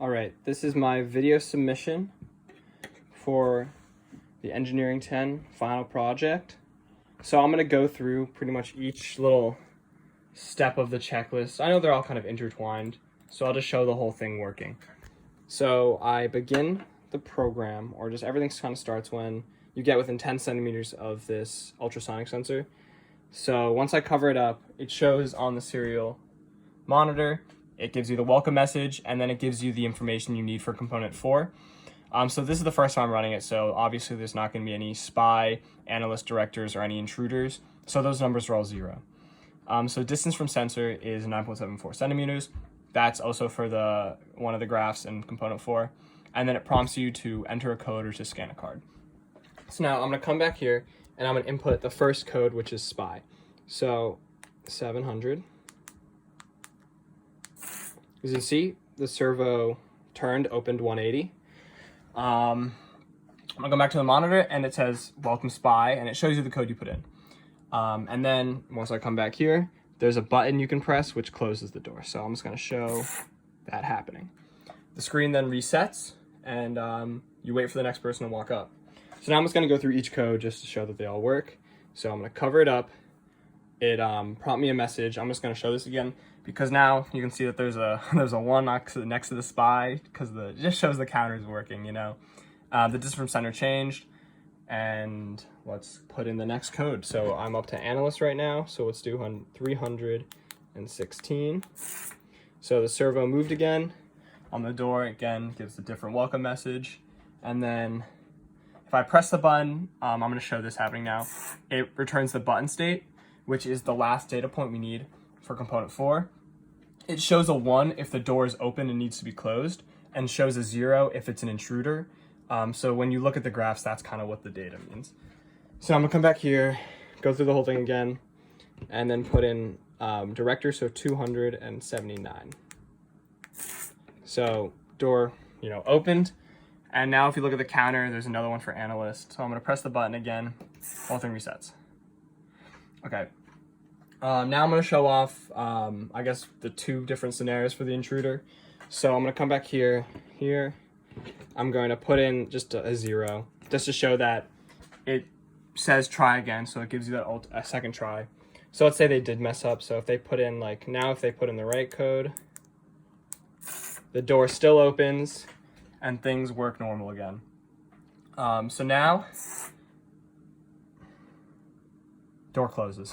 All right, this is my video submission for the Engineering 10 final project. So I'm gonna go through pretty much each little step of the checklist. I know they're all kind of intertwined, so I'll just show the whole thing working. So I begin the program, or just everything kind of starts when you get within 10 centimeters of this ultrasonic sensor. So once I cover it up, it shows on the serial monitor. It gives you the welcome message, and then it gives you the information you need for component 4. So this is the first time I'm running it, so obviously there's not going to be any spy, analyst, directors, or any intruders. So those numbers are all 0. So distance from sensor is 9.74 centimeters. That's also for one of the graphs in component 4. And then it prompts you to enter a code or to scan a card. So now I'm going to come back here, and I'm going to input the first code, which is spy. So 700. As you can see, the servo turned, opened 180. I'm gonna go back to the monitor, and it says welcome spy, and it shows you the code you put in. And then once I come back here, there's a button you can press which closes the door. So I'm just gonna show that happening. The screen then resets, and you wait for the next person to walk up. So now I'm just gonna go through each code just to show that they all work. So I'm gonna cover it up. It prompted me a message. I'm just gonna show this again, because now you can see that there's a 1 next to the spy, because it just shows the counters working, you know. The distance from center changed, and let's put in the next code. So I'm up to analyst right now, so let's do 316. So the servo moved again. On the door, again, gives a different welcome message. And then if I press the button, I'm gonna show this happening now. It returns the button state, which is the last data point we need for component 4. It shows a 1 if the door is open and needs to be closed, and shows a 0 if it's an intruder. So when you look at the graphs, that's kind of what the data means. So I'm gonna come back here, go through the whole thing again, and then put in director, so 279. So door, opened. And now if you look at the counter, there's another one for analyst. So I'm gonna press the button again, whole thing resets. Okay. Now I'm going to show off, I guess, the 2 different scenarios for the intruder. So I'm going to come back here. I'm going to put in just a 0, just to show that it says try again, so it gives you that a second try. So let's say they did mess up. So if they put in, if they put in the right code, the door still opens, and things work normal again. So now door closes.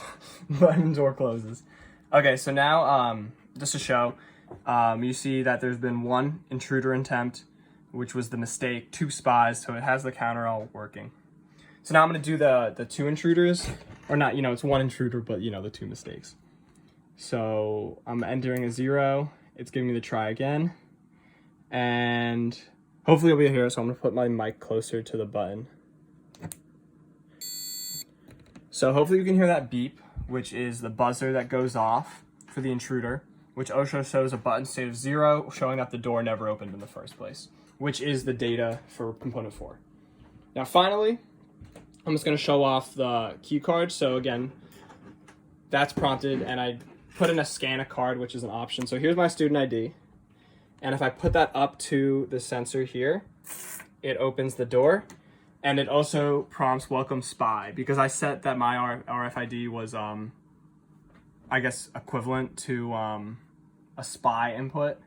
Button door closes. Okay, so now just to show, you see that there's been 1 intruder attempt, which was the mistake, 2 spies, so it has the counter all working. So now I'm gonna do the 2 intruders, or not, it's 1 intruder, but the 2 mistakes. So I'm entering a 0, it's giving me the try again, and hopefully you'll be here, so I'm gonna put my mic closer to the button. So hopefully you can hear that beep, which is the buzzer that goes off for the intruder, which also shows a button state of 0, showing that the door never opened in the first place, which is the data for component 4. Now finally, I'm just going to show off the key card. So again, that's prompted, and I put in a scan a card, which is an option. So here's my student ID, and if I put that up to the sensor here, it opens the door. And it also prompts welcome spy, because I set that my RFID was, I guess, equivalent to a spy input.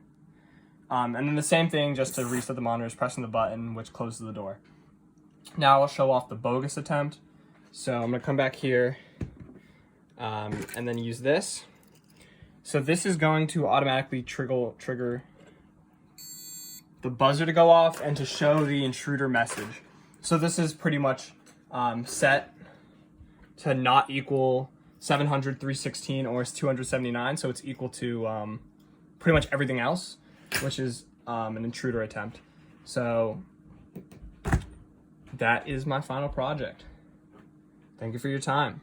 And then the same thing, just to reset the monitor, is pressing the button, which closes the door. Now I'll show off the bogus attempt. So I'm gonna come back here and then use this. So this is going to automatically trigger the buzzer to go off and to show the intruder message. So this is pretty much set to not equal 700, 316, or 279. So it's equal to pretty much everything else, which is an intruder attempt. So that is my final project. Thank you for your time.